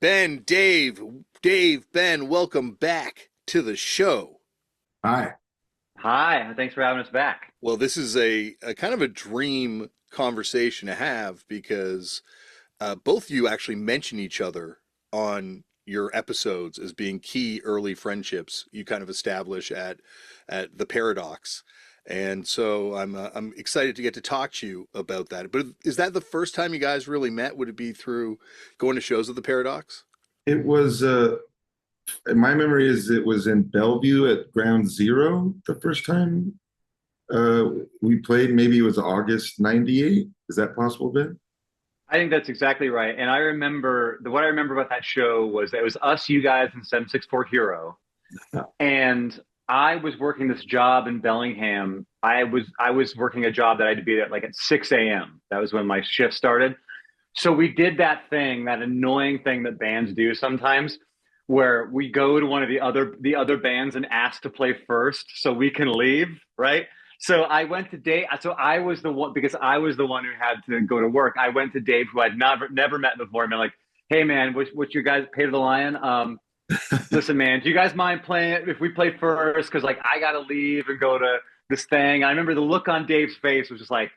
Ben, Ben, welcome back to the show. Hi. Hi, thanks for having us back. Well, this is a kind of a dream conversation to have because both of you actually mention each other on your episodes as being key early friendships you kind of establish at the Paradox. And so I'm excited to get to talk to you about that. But is that the first time you guys really met? Would it be through going to shows at the Paradox? It was my memory is it was in Bellevue at Ground Zero the first time we played. Maybe it was August '98. Is that possible, Ben? I think that's exactly right. And I remember what I remember about that show was that it was us, you guys, and 764 Hero. And I was working this job in Bellingham. I was working a job that I had to be at like at 6 a.m. That was when my shift started. So we did that thing, that annoying thing that bands do sometimes, where we go to one of the other bands and ask to play first so we can leave, right? So I went to Dave. So I was the one because I was the one who had to go to work. I went to Dave, who I'd never met before, and been like, "Hey man, what's your guys' Pay to the Lion? Listen, man, do you guys mind playing it if we play first? Because like I gotta leave and go to this thing." I remember the look on Dave's face was just like,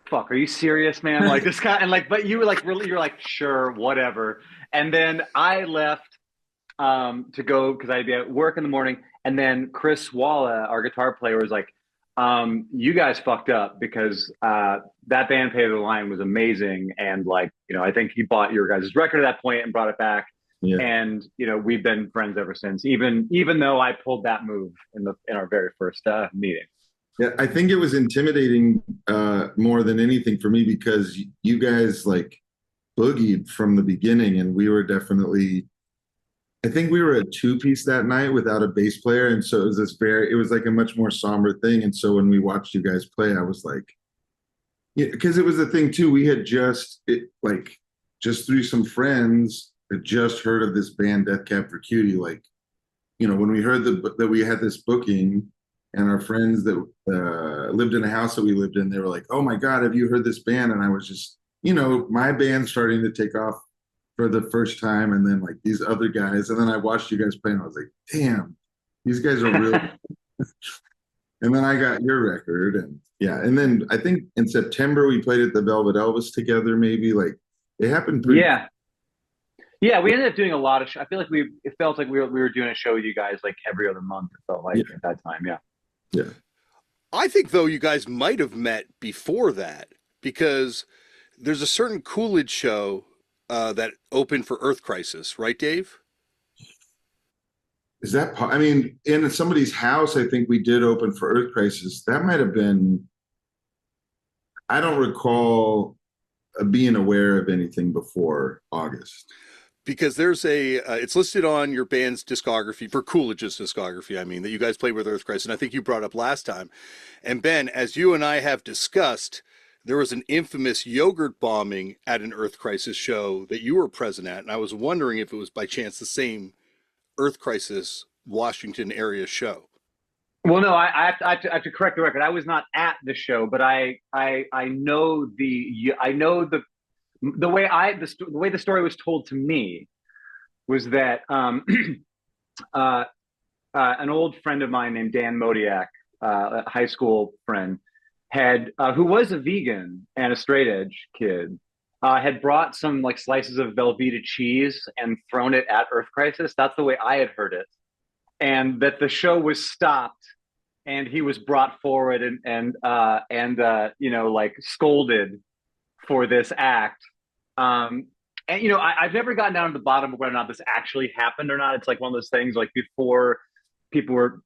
fuck, are you serious, man? Like this guy, and like, but you were like, really, you're like, sure, whatever. And then I left to go because I'd be at work in the morning. And then Chris Walla, our guitar player, was like, you guys fucked up because that band Pay the Line was amazing. And like, I think he bought your guys' record at that point and brought it back. Yeah. And we've been friends ever since, even though I pulled that move in our very first meeting. Yeah, I think it was intimidating more than anything for me because you guys like boogied from the beginning, and we were definitely. I think we were a two-piece that night without a bass player, and so it was like a much more somber thing. And so when we watched you guys play, I was like, yeah, because it was the thing too. We had just through some friends had just heard of this band Death Cab for Cutie. Like, when we heard that we had this booking, and our friends that lived in a house that we lived in, they were like, "Oh my God, have you heard this band?" And I was just, my band starting to take off for the first time, and then like these other guys, and then I watched you guys play, and I was like, "Damn, these guys are real." And then I got your record, and yeah, and then I think in September we played at the Velvet Elvis together. Maybe like it happened pretty. Yeah. Yeah, we ended up doing a lot of. I feel like it felt like we were doing a show with you guys like every other month. It felt like Yeah, at that time. Yeah. yeah. I think though you guys might have met before that because there's a certain Coolidge show that opened for Earth Crisis, right, Dave? Is that? I mean, in somebody's house, I think we did open for Earth Crisis. That might have been. I don't recall being aware of anything before August. Because there's it's listed on your band's discography for Coolidge's discography. I mean that you guys played with Earth Crisis, and I think you brought up last time. And Ben, as you and I have discussed, there was an infamous yogurt bombing at an Earth Crisis show that you were present at, and I was wondering if it was by chance the same Earth Crisis Washington area show. Well, no, I have to correct the record. I was not at the show, but I know the way the story was told to me was that an old friend of mine named Dan Modiak, a high school friend, who was a vegan and a straight edge kid, had brought some like slices of Velveeta cheese and thrown it at Earth Crisis. That's the way I had heard it, and that the show was stopped, and he was brought forward and like scolded for this act. And I've never gotten down to the bottom of whether or not this actually happened or not. It's like one of those things like before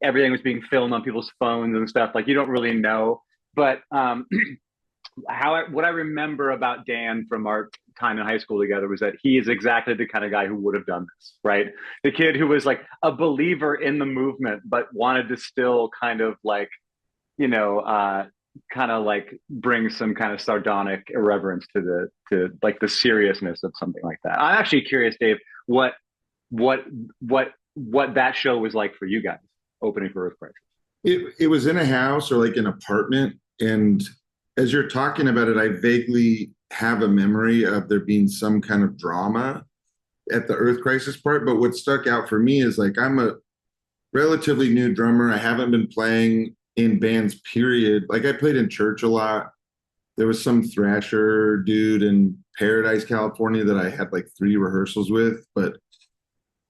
everything was being filmed on people's phones and stuff. Like you don't really know. But what I remember about Dan from our time in high school together was that he is exactly the kind of guy who would have done this, right? The kid who was like a believer in the movement, but wanted to still kind of like, kind of like bring some kind of sardonic irreverence to like the seriousness of something like that. I'm actually curious, Dave, what that show was like for you guys opening for Earth Crisis. It was in a house or like an apartment, and as you're talking about it, I vaguely have a memory of there being some kind of drama at the Earth Crisis part, but what stuck out for me is like I'm a relatively new drummer. I haven't been playing in bands, period. Like I played in church a lot. There was some thrasher dude in Paradise, California that I had like 3 rehearsals with, but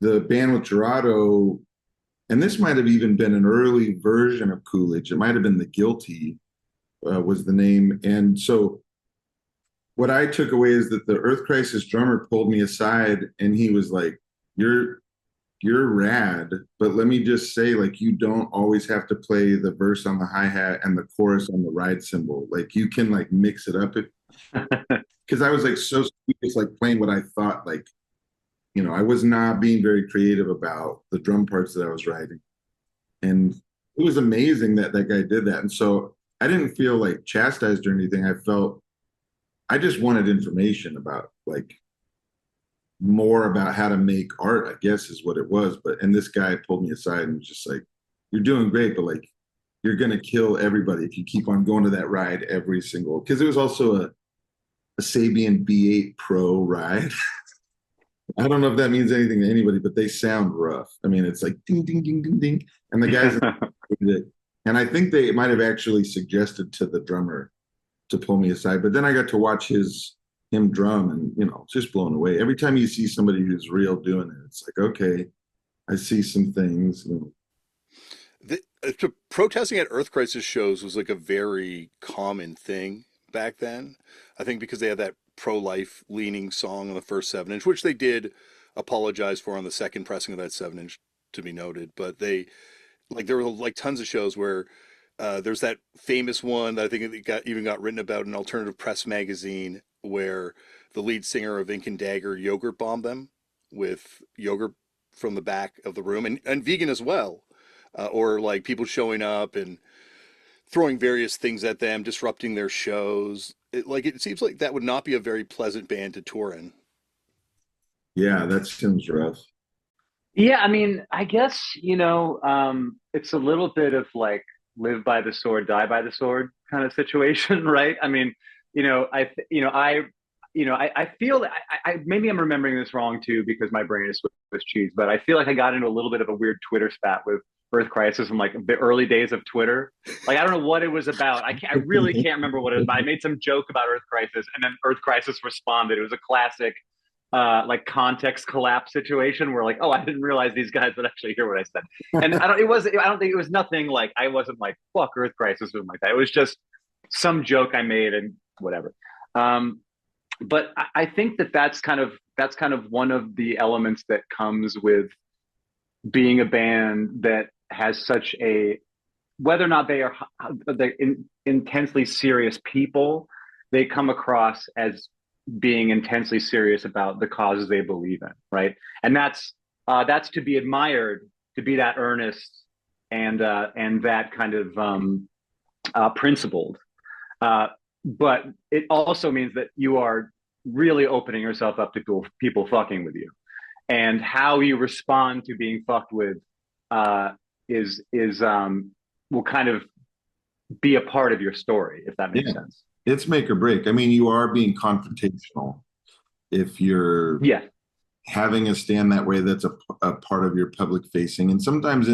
the band with Gerardo, and this might have even been an early version of Coolidge. It might have been The Guilty was the name. And so what I took away is that the Earth Crisis drummer pulled me aside and he was like, you're rad, but let me just say, like, you don't always have to play the verse on the hi-hat and the chorus on the ride cymbal. Like you can like mix it up. Because I was like so serious, like playing what I thought, like, you know, I was not being very creative about the drum parts that I was writing. And it was amazing that that guy did that. And so I didn't feel like chastised or anything. I just wanted information about like more about how to make art, I guess is what it was. And this guy pulled me aside and was just like, you're doing great, but like, you're going to kill everybody if you keep on going to that ride every single, because it was also a Sabian B8 Pro ride. I don't know if that means anything to anybody, but they sound rough. I mean, it's like ding, ding, ding, ding, ding. And the guys, and I think they might have actually suggested to the drummer to pull me aside. But then I got to watch him drum and, you know, just blown away. Every time you see somebody who's real doing it, it's like, okay, I see some things. You know. Protesting at Earth Crisis shows was like a very common thing back then. I think because they had that pro-life leaning song on the first 7-inch, which they did apologize for on the second pressing of that 7-inch, to be noted. But they, like, there were like tons of shows where there's that famous one that I think it even got written about in Alternative Press magazine, where the lead singer of Ink and Dagger yogurt bombed them with yogurt from the back of the room, and vegan as well, or like people showing up and throwing various things at them, disrupting their shows. It seems like that would not be a very pleasant band to tour in. Yeah, that seems rough. Yeah, I mean, I guess, it's a little bit of like live by the sword, die by the sword kind of situation, right? I mean, I feel maybe I'm remembering this wrong too because my brain is Swiss cheese, but I feel like I got into a little bit of a weird Twitter spat with Earth Crisis in like the early days of Twitter. Like I don't know what it was about. I really can't remember what it was about. I made some joke about Earth Crisis, and then Earth Crisis responded. It was a classic like context collapse situation where like, oh, I didn't realize these guys would actually hear what I said. And I don't think it was nothing like, I wasn't like fuck Earth Crisis or something like that. It was just some joke I made and whatever. But I think that's kind of one of the elements that comes with being a band that has such a, whether or not they're intensely serious people, they come across as being intensely serious about the causes they believe in, right? And that's to be admired, to be that earnest and that kind of principled. But it also means that you are really opening yourself up to people fucking with you, and how you respond to being fucked with is will kind of be a part of your story, if that makes sense. It's make or break. I mean, you are being confrontational if you're having a stand that way. That's a part of your public facing, and sometimes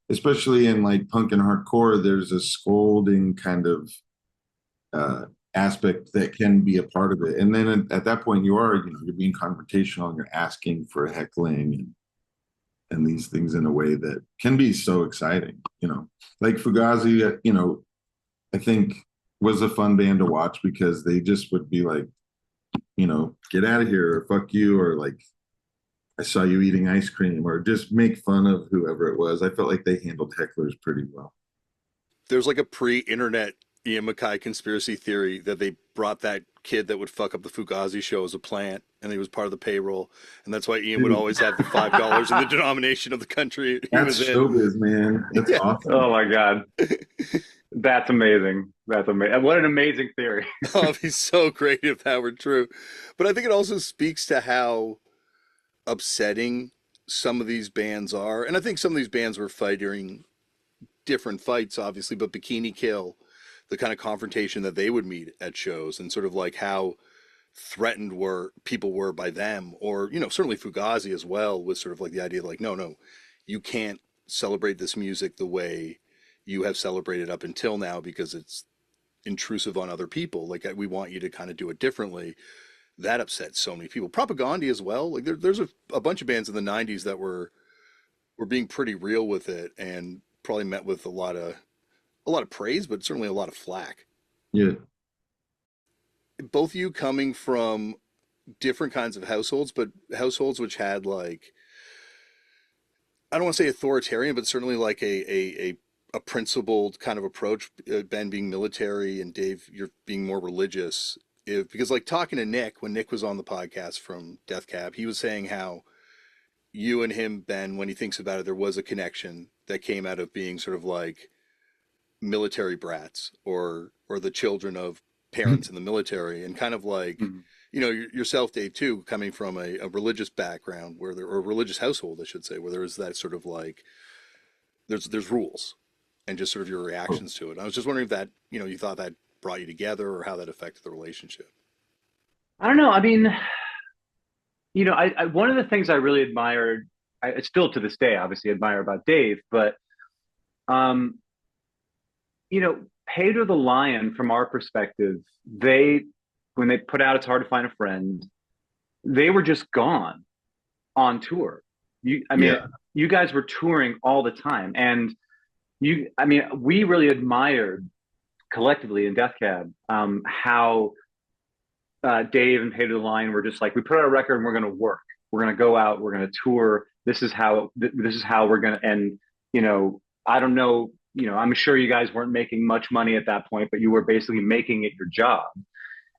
especially in like punk and hardcore, there's a scolding kind of aspect that can be a part of it. And then at that point, you're being confrontational and you're asking for heckling and these things in a way that can be so exciting. Like Fugazi, I think was a fun band to watch because they just would be like, get out of here or fuck you, or like, I saw you eating ice cream, or just make fun of whoever it was. I felt like they handled hecklers pretty well. There's like a pre-internet Ian MacKaye conspiracy theory that they brought that kid that would fuck up the Fugazi show as a plant, and he was part of the payroll, and that's why Ian would always have the $5 in the denomination of the country he That's was in. showbiz, man. That's awesome. Oh my god, that's amazing. That's amazing. What an amazing theory. Oh, it'd be so great if that were true. But I think it also speaks to how upsetting some of these bands are, and I think some of these bands were fighting different fights, obviously, but Bikini Kill, the kind of confrontation that they would meet at shows, and sort of like how threatened were people were by them, or certainly Fugazi as well, with sort of like the idea like, no, you can't celebrate this music the way you have celebrated up until now because it's intrusive on other people. Like we want you to kind of do it differently. That upset so many people. Propaganda as well. Like there's a bunch of bands in the '90s that were being pretty real with it, and probably met with a lot of praise, but certainly a lot of flack. Yeah. Both of you coming from different kinds of households, but households which had like, I don't want to say authoritarian, but certainly like a principled kind of approach. Ben being military and Dave, you're being more religious. Because like talking to Nick, when Nick was on the podcast from Death Cab, he was saying how you and him, Ben, when he thinks about it, there was a connection that came out of being sort of like military brats, or the children of parents in the military, and kind of like, yourself, Dave, too, coming from a religious background or a religious household, I should say, where there is that sort of like, there's rules and just sort of your reactions to it. I was just wondering if that, you thought that brought you together, or how that affected the relationship. I don't know. I mean, I one of the things I really admired, I still to this day obviously admire about Dave, but Pedro the Lion, from our perspective, when they put out It's Hard to Find a Friend, they were just gone on tour. You guys were touring all the time, and we really admired collectively in Death Cab how Dave and Pedro the Lion were just like, we put out a record and we're going to work. We're going to go out. We're going to tour. This is how we're going to. And I don't know. I'm sure you guys weren't making much money at that point, but you were basically making it your job,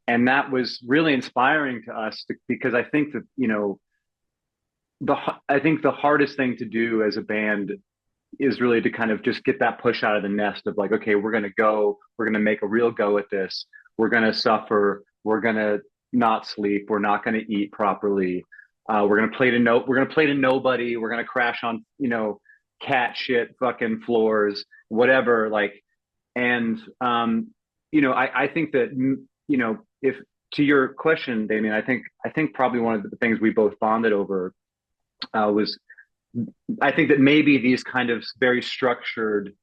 and that was really inspiring to us because I think that the hardest thing to do as a band is really to kind of just get that push out of the nest of like, okay, we're going to make a real go at this. We're going to suffer. We're going to not sleep. We're not going to eat properly. We're going to play to nobody. We're going to crash on, cat shit, fucking floors, whatever. Like, and, I think that, if to your question, Damian, I think probably one of the things we both bonded over was, I think that maybe these kind of very structured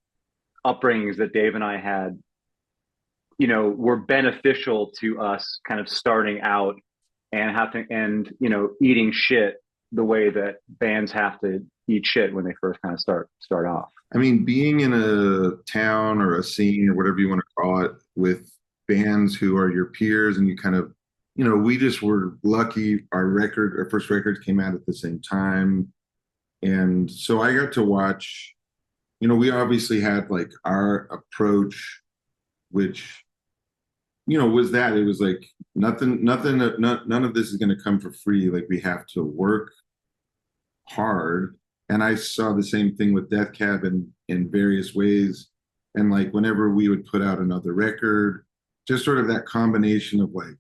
upbringings that Dave and I had, were beneficial to us kind of starting out and eating shit the way that bands have to eat shit when they first kind of start off. I mean, being in a town or a scene or whatever you want to call it with bands who are your peers, and you kind of, we just were lucky. Our first record came out at the same time. And so I got to watch, we obviously had like our approach, which, was that it was like none of this is going to come for free. Like we have to work hard. And I saw the same thing with Death Cab in various ways. And like whenever we would put out another record, just sort of that combination of like,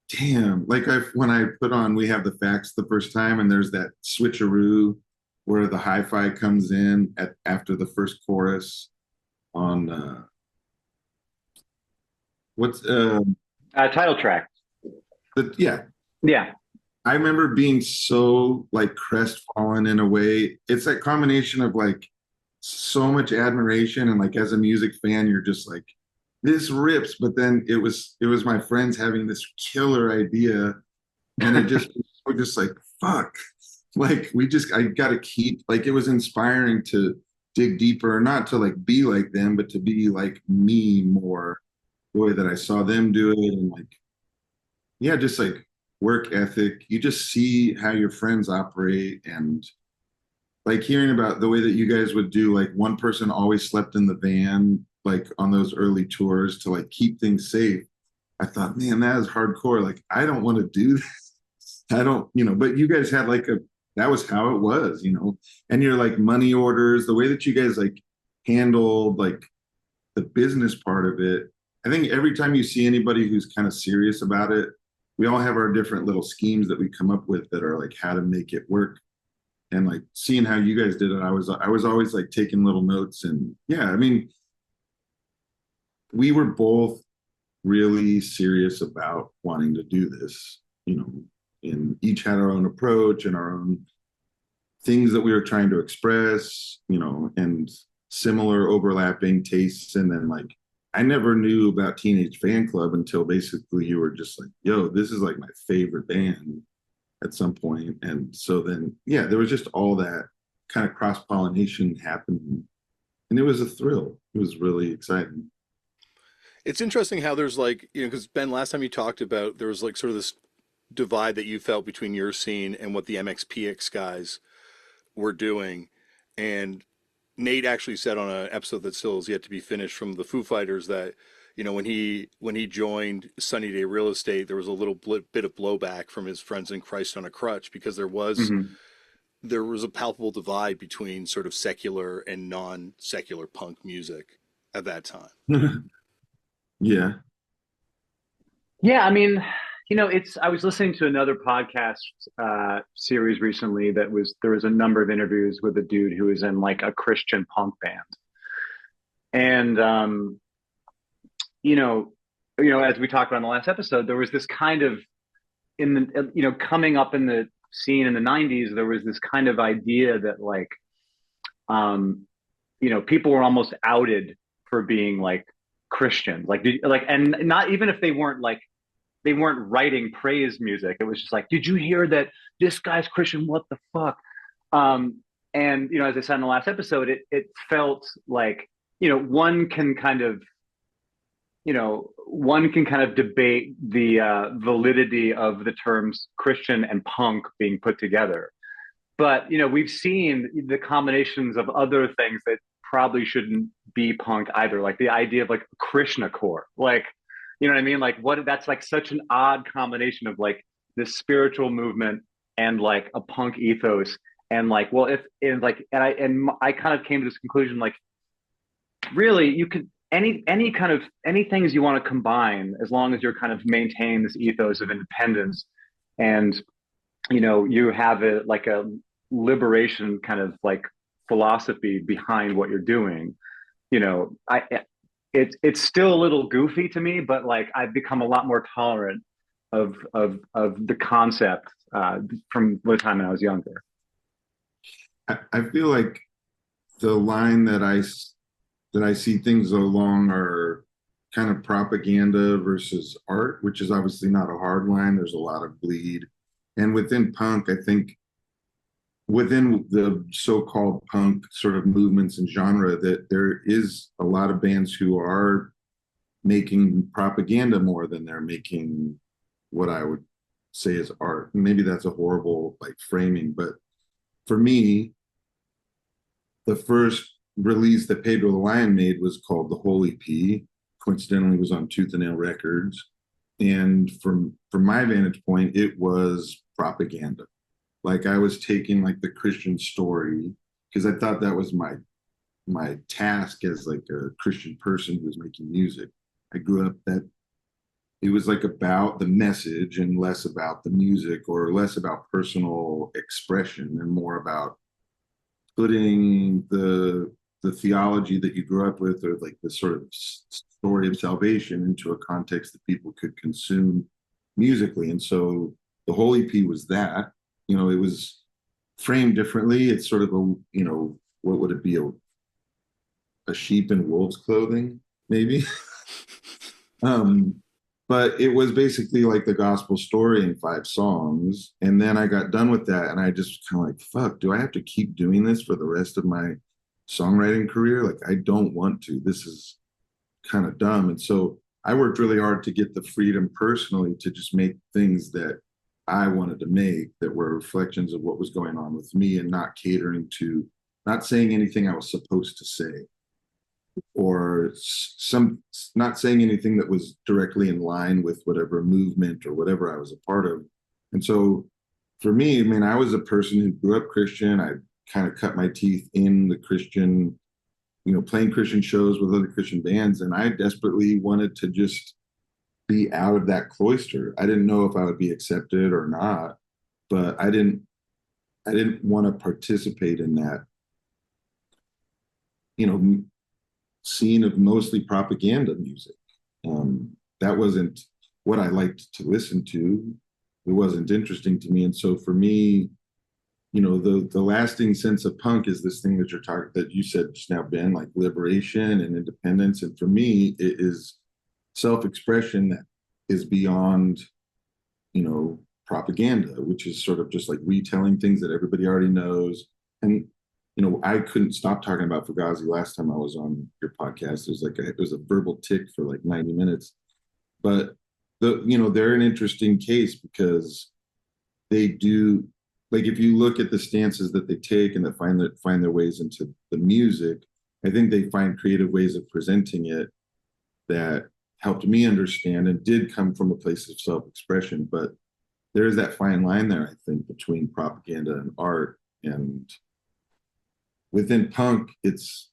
damn, like when I put on We Have the Facts the first time, and there's that switcheroo where the hi-fi comes in after the first chorus on title track. Yeah. I remember being so like crestfallen in a way. It's that combination of like so much admiration, and like as a music fan, you're just like, this rips. But then it was my friends having this killer idea, and it just we're just like, fuck. Like I gotta keep, like, it was inspiring to dig deeper, not to like be like them, but to be like me more, the way that I saw them do it. And like, yeah, just like work ethic. You just see how your friends operate, and like hearing about the way that you guys would do, like one person always slept in the van, like on those early tours to like keep things safe. I thought, man, that is hardcore. Like, I don't want to do this. I don't, but you guys had like that was how it was, and your like money orders, the way that you guys like handled like the business part of it. I think every time you see anybody who's kind of serious about it, we all have our different little schemes that we come up with that are like how to make it work. And like seeing how you guys did it, I was always like taking little notes. And yeah, I mean, we were both really serious about wanting to do this, and each had our own approach and our own things that we were trying to express, and similar overlapping tastes. And then like, I never knew about Teenage Fan Club until basically you were just like, yo, this is like my favorite band at some point. And so then, yeah, there was just all that kind of cross pollination happening. And it was a thrill. It was really exciting. It's interesting how there's like, because Ben, last time you talked about there was like sort of this divide that you felt between your scene and what the MXPX guys were doing. And Nate actually said on an episode that still is yet to be finished from the Foo Fighters that, when he joined Sunny Day Real Estate, there was a little bit of blowback from his friends in Christ on a Crutch because Mm-hmm. there was a palpable divide between sort of secular and non-secular punk music at that time. Yeah. Yeah, I mean, I was listening to another podcast series recently there was a number of interviews with a dude who was in like a Christian punk band. And you know, as we talked about in the last episode, there was this kind of in the coming up in the scene in the 90s, there was this kind of idea that like um people were almost outed for being like Christians, and not even if they weren't writing praise music. It was just like, did you hear that this guy's Christian? What the fuck? And as I said in the last episode, it felt like one can kind of debate the validity of the terms Christian and punk being put together. But we've seen the combinations of other things that probably shouldn't be punk either, like the idea of like Krishna core, like what I mean, like what that's like such an odd combination of like this spiritual movement and like a punk ethos, and like well if and like and I kind of came to this conclusion like really you could any kind of any things you want to combine as long as you're kind of maintaining this ethos of independence, and you have a like a liberation kind of like philosophy behind what you're doing. I it's still a little goofy to me, but like I've become a lot more tolerant of the concept from the time when I was younger. I feel like the line that I see things along are kind of propaganda versus art, which is obviously not a hard line. There's a lot of bleed. And within punk, I think within the so-called punk sort of movements and genre, that there is a lot of bands who are making propaganda more than they're making what I would say is art. Maybe that's a horrible like framing, but for me, the first release that Pedro the Lion made was called the Whole EP. Coincidentally, was on Tooth and Nail Records, and from my vantage point, it was propaganda. Like I was taking like the Christian story because I thought that was my task as like a Christian person who was making music. I grew up that it was like about the message and less about the music, or less about personal expression and more about putting the theology that you grew up with, or like the sort of story of salvation, into a context that people could consume musically. And so the whole EP was that. It was framed differently. It's sort of what would it be? A sheep in wolf's clothing, maybe. um, but it was basically like the gospel story in 5 songs. And then I got done with that, and I just kind of like, fuck, do I have to keep doing this for the rest of my songwriting career? Like, I don't want to. This is kind of dumb. And so I worked really hard to get the freedom personally to just make things that I wanted to make, that were reflections of what was going on with me, and not catering to, not saying anything I was supposed to say, or not saying anything that was directly in line with whatever movement or whatever I was a part of. And so for me, I mean, I was a person who grew up Christian. I kind of cut my teeth in the Christian, playing Christian shows with other Christian bands. And I desperately wanted to just be out of that cloister. I didn't know if I would be accepted or not, but I didn't want to participate in that, scene of mostly propaganda music. that wasn't what I liked to listen to. It wasn't interesting to me. And so for me, you know, the lasting sense of punk is this thing that you're talking, that you said just now, Ben, like liberation and independence. And for me, it is self-expression that is beyond, you know, propaganda, which is sort of just like retelling things that everybody already knows. And, you know, I couldn't stop talking about Fugazi last time I was on your podcast. It was a verbal tick for like 90 minutes. But you know, they're an interesting case because they do, like, if you look at the stances that they take and that find their ways into the music, I think they find creative ways of presenting it that helped me understand and did come from a place of self-expression. But there is that fine line there, I think, between propaganda and art. And within punk, it's,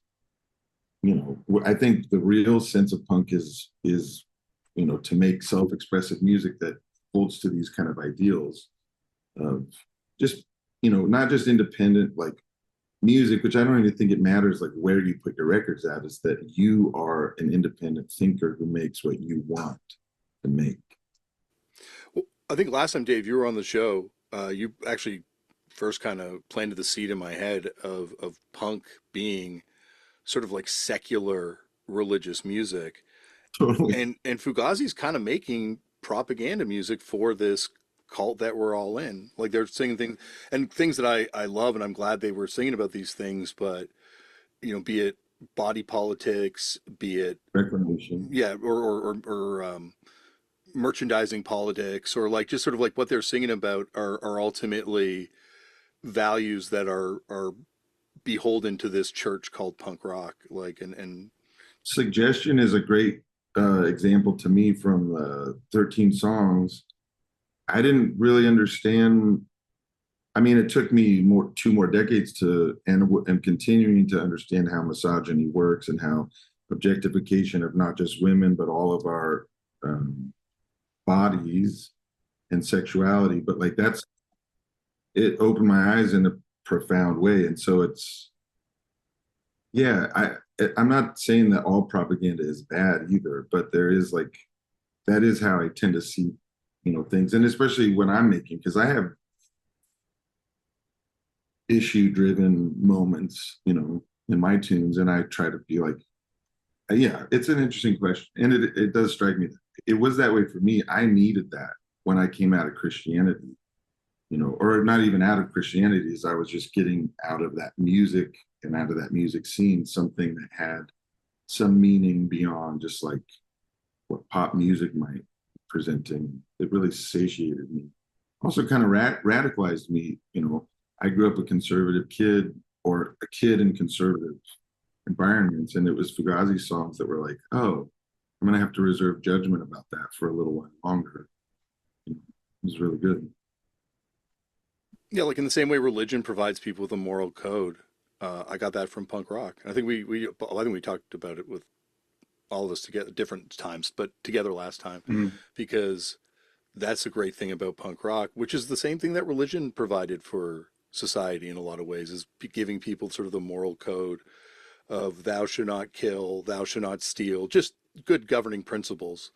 you know, I think the real sense of punk is, you know, to make self-expressive music that holds to these kind of ideals of just, you know, not just independent like music, which I don't even think it matters like where you put your records at, is that you are an independent thinker who makes what you want to make. Well, I think last time, Dave, you were on the show, you actually first kind of planted the seed in my head of punk being sort of like secular religious music. Totally. And Fugazi's kind of making propaganda music for this cult that we're all in. Like they're singing things and things that I love, and I'm glad they were singing about these things, but you know, be it body politics, be it Reclamation. yeah, or merchandising politics, or like just sort of like what they're singing about are ultimately values that are beholden to this church called punk rock. Like and Suggestion is a great example to me from 13 songs. I didn't really understand. I mean, it took me two more decades to, and continuing to understand how misogyny works and how objectification of not just women, but all of our bodies and sexuality. But like it opened my eyes in a profound way. And so it's, yeah, I'm not saying that all propaganda is bad either, but there is like, that is how I tend to see, you know, things. And especially when I'm making, because I have issue driven moments, you know, in my tunes, and I try to be like, yeah, it's an interesting question. And it does strike me. It was that way for me. I needed that when I came out of Christianity, you know, or not even out of Christianity, as I was just getting out of that music and out of that music scene, something that had some meaning beyond just like what pop music might be presenting. It really satiated me. Also kind of radicalized me, you know. I grew up a conservative kid, or a kid in conservative environments, and it was Fugazi songs that were like, oh, I'm gonna have to reserve judgment about that for a little while longer. It was really good. yeah, like in the same way religion provides people with a moral code. I got that from punk rock. I think I think we talked about it with all of us together different times, but together last time, Mm. because that's a great thing about punk rock, which is the same thing that religion provided for society in a lot of ways, is giving people sort of the moral code of thou shalt not kill, thou shalt not steal, just good governing principles.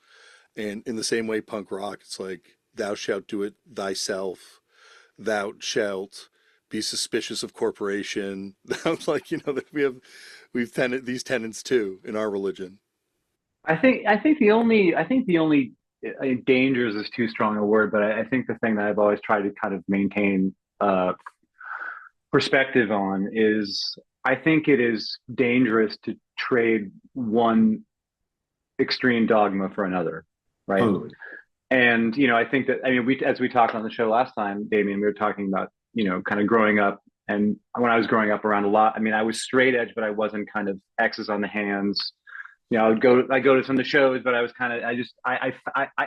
And in the same way, punk rock, it's like thou shalt do it thyself, thou shalt be suspicious of corporation. That's like, you know, that we've these tenets too in our religion. I think the only dangers is too strong a word, but I think the thing that I've always tried to kind of maintain perspective on is I think it is dangerous to trade one extreme dogma for another, right? Totally. And you know, I think that as we talked on the show last time, Damian, we were talking about, you know, kind of growing up. And when I was growing up around a lot, I mean, I was straight edge, but I wasn't kind of X's on the hands. You know, I go to some of the shows, but I was kind of,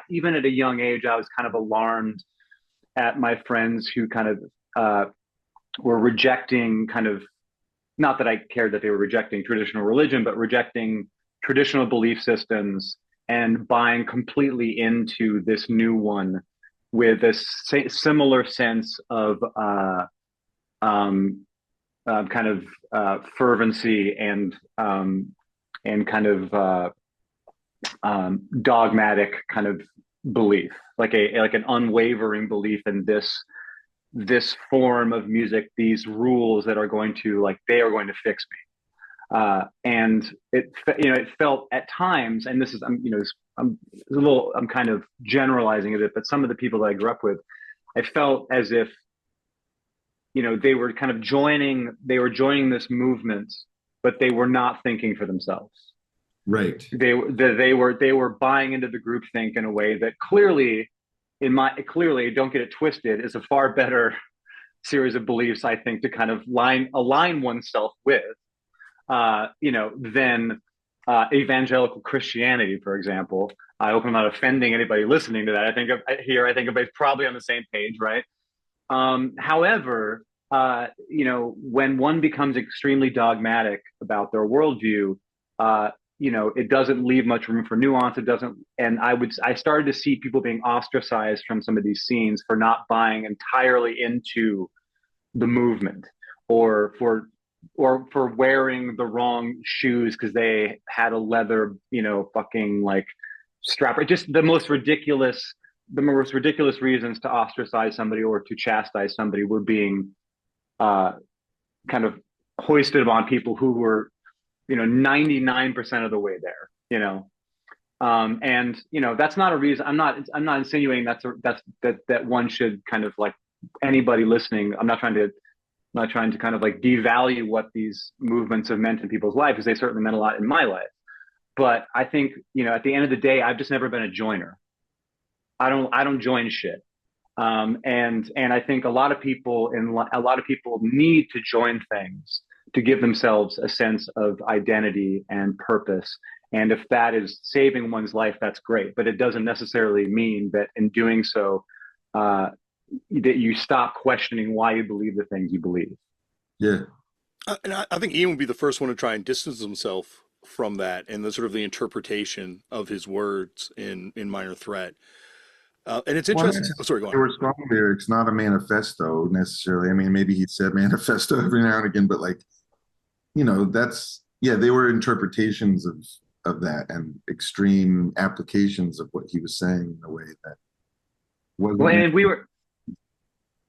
even at a young age, I was kind of alarmed at my friends who kind of were rejecting kind of, not that I cared that they were rejecting traditional religion, but rejecting traditional belief systems and buying completely into this new one with a similar sense of kind of fervency and kind of dogmatic kind of belief, like an unwavering belief in this form of music, these rules that are going to they are going to fix me. And it felt at times, and this is I'm kind of generalizing a bit, but some of the people that I grew up with, I felt as if they were kind of joining this movement, but they were not thinking for themselves. Right. They were buying into the groupthink in a way that clearly, don't get it twisted, is a far better series of beliefs, I think, to kind of align oneself with, than evangelical Christianity, for example. I hope I'm not offending anybody listening to that. I think everybody's probably on the same page, right? However, when one becomes extremely dogmatic about their worldview, it doesn't leave much room for nuance. It doesn't, and I started to see people being ostracized from some of these scenes for not buying entirely into the movement, or for wearing the wrong shoes because they had a leather, fucking strap. Just the most ridiculous reasons to ostracize somebody or to chastise somebody were being kind of hoisted upon people who were 99% of the way there, and that's not a reason. I'm not insinuating that one should kind of anybody listening. I'm not trying to kind of devalue what these movements have meant in people's lives, because they certainly meant a lot in my life. But I think, at the end of the day, I've just never been a joiner. I don't join shit. And I think a lot of people need to join things to give themselves a sense of identity and purpose. And if that is saving one's life, that's great. But it doesn't necessarily mean that in doing so, that you stop questioning why you believe the things you believe. Yeah. And I think Ian would be the first one to try and distance himself from that and the sort of the interpretation of his words in Minor Threat. And it's interesting. Sorry, go on. They were strong lyrics, not a manifesto necessarily. I mean, maybe he said manifesto every now and again, but they were interpretations of that and extreme applications of what he was saying in a way that wasn't. Well, and we were.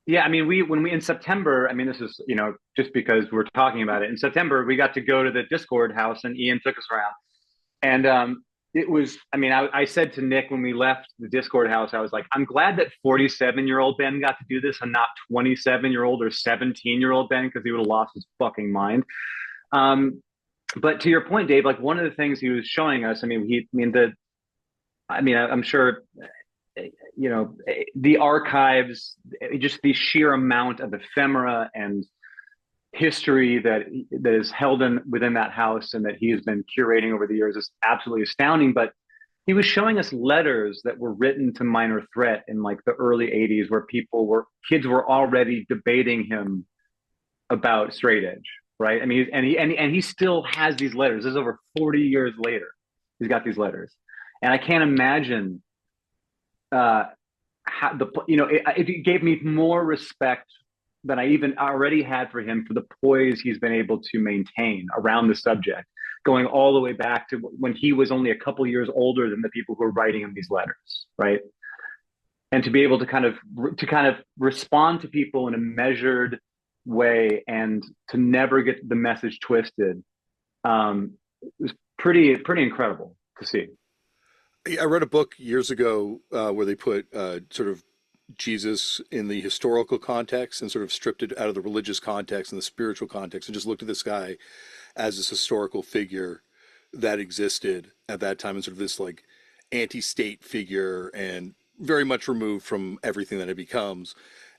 Yeah, I mean, when we in September, I mean, this is, just because we're talking about it. In September, we got to go to the Dischord house, and Ian took us around. And it was, I mean, I said to Nick when we left the Dischord house, I was like, I'm glad that 47-year-old Ben got to do this and not 27-year-old or 17-year-old Ben, because he would have lost his fucking mind. But to your point, Dave, one of the things he was showing us, I'm sure, the archives, just the sheer amount of ephemera and history that is held within that house and that he has been curating over the years is absolutely astounding. But he was showing us letters that were written to Minor Threat in the early 80s, where kids were already debating him about straight edge, right? I mean, and he still has these letters. This is over 40 years later. He's got these letters, and I can't imagine it gave me more respect than I even already had for him, for the poise he's been able to maintain around the subject, going all the way back to when he was only a couple years older than the people who were writing him these letters, right? And to be able to kind of respond to people in a measured way and to never get the message twisted, was pretty incredible to see. I read a book years ago where they put sort of Jesus in the historical context and sort of stripped it out of the religious context and the spiritual context and just looked at this guy as this historical figure that existed at that time, and sort of this anti-state figure and very much removed from everything that it becomes.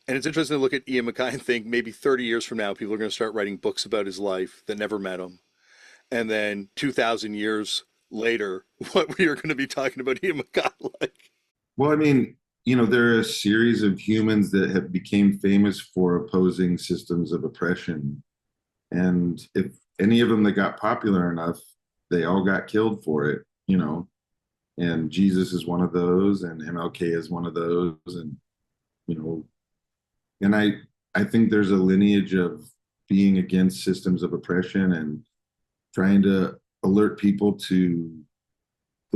And it's interesting to look at Ian MacKaye and think maybe 30 years from now, people are going to start writing books about his life that never met him. And then 2,000 years later, what we are going to be talking about Ian MacKaye like. Well, I mean, there are a series of humans that have became famous for opposing systems of oppression. And if any of them that got popular enough, they all got killed for it, and Jesus is one of those, and MLK is one of those. And, and I think there's a lineage of being against systems of oppression and trying to alert people to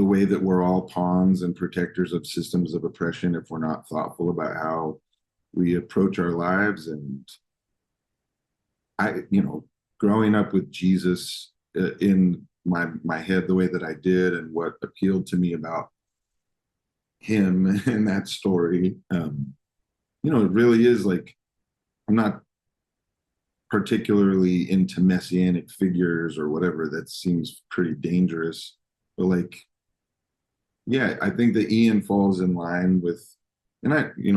the way that we're all pawns and protectors of systems of oppression if we're not thoughtful about how we approach our lives. And growing up with Jesus in my head the way that I did, and what appealed to me about him and that story, it really is like, I'm not particularly into messianic figures or whatever. That seems pretty dangerous. But like, yeah, I think that Ian falls in line with, and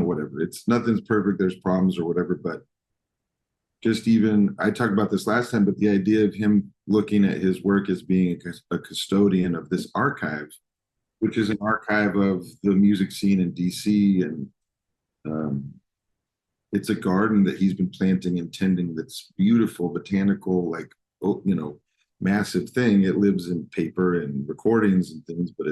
whatever. It's nothing's perfect. There's problems or whatever, but just even, I talked about this last time, but the idea of him looking at his work as being a custodian of this archive, which is an archive of the music scene in DC, and it's a garden that he's been planting and tending that's beautiful, botanical, like, massive thing. It lives in paper and recordings and things, but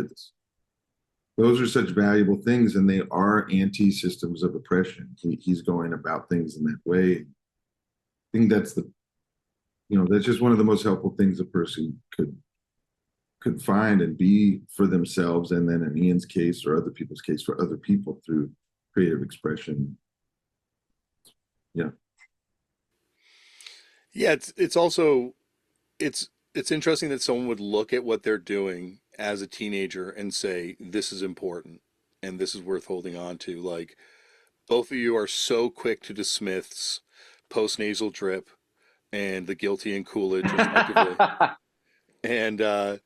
those are such valuable things, and they are anti-systems of oppression. He's going about things in that way. I think that's that's just one of the most helpful things a person could find and be for themselves, and then in Ian's case or other people's case, for other people through creative expression. Yeah. Yeah, it's also it's interesting that someone would look at what they're doing as a teenager and say, this is important and this is worth holding on to. Like, both of you are so quick to dismiss post-nasal drip and the guilty and Coolidge respectively. And